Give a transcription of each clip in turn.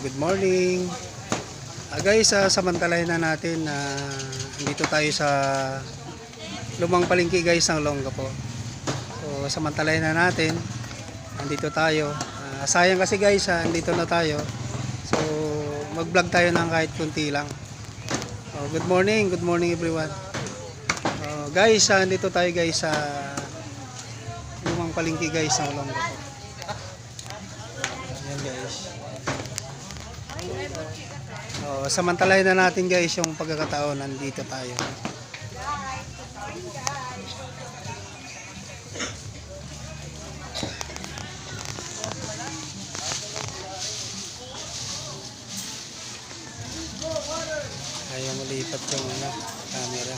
Good morning. Guys, samantalahin na natin na dito tayo sa lumang palengke guys ng Olongapo. So samantalahin na natin. Nandito tayo. Sayang kasi guys, andito na tayo. So mag-vlog tayo ng kahit kunti lang. Good morning everyone. Guys, andito tayo guys sa lumang palengke guys ng Olongapo. Ayan guys. Samantalahin na natin guys yung pagkakataon, nandito tayo. Ayaw malipat yung camera.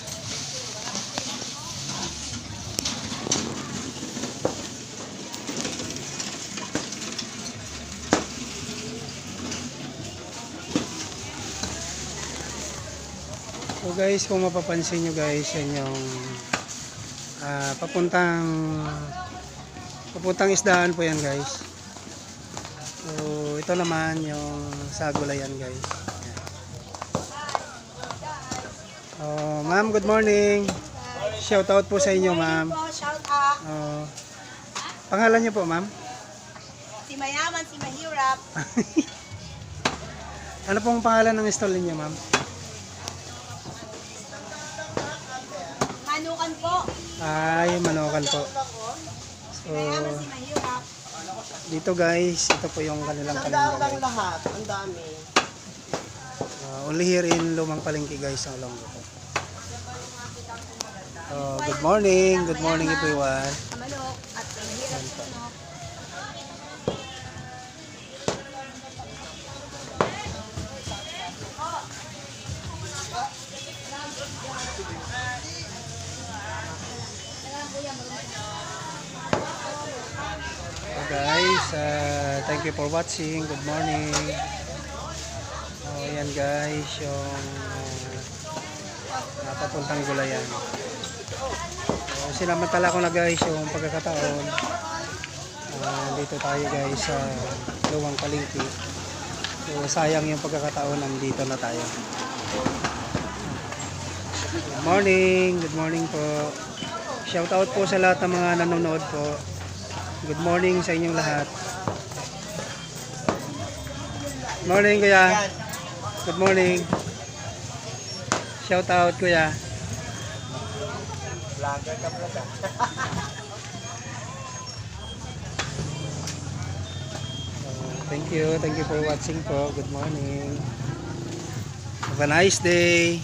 So guys, kung mapapansin nyo guys, yan yung papuntang isdaan po yan guys. So ito naman yung sa gulayan guys. Ma'am, good morning. Shout out po sa inyo ma'am. Shout out. Pangalan niyo po ma'am? Si Mayaman, si Mahirap. Ano pong pangalan ng stall niyo ma'am? Manukan po. Ay, Manukan po. So, Mayaman, si Mahirap. dito guys, ito po yung kanilang paninda guys. Lahat, ang dami. Only here in Lumang Palengke guys, ang Olongapo. Good morning everyone. Manok at Mahirap Manok. So guys, thank you for watching. Good morning. Ayan guys, yung papuntang gulayan. Sinamantala ko na guys yung pagkakataon. Dito tayo guys sa Lumang Palengke. So sayang yung pagkakataon, nandito na tayo. Good morning po. Shout out po sa lahat ng mga nanonood po. Good morning sa inyong lahat. Morning kuya. Good morning. Shout out kuya. Vlogger ka pala. Thank you for watching po. Good morning. Have a nice day.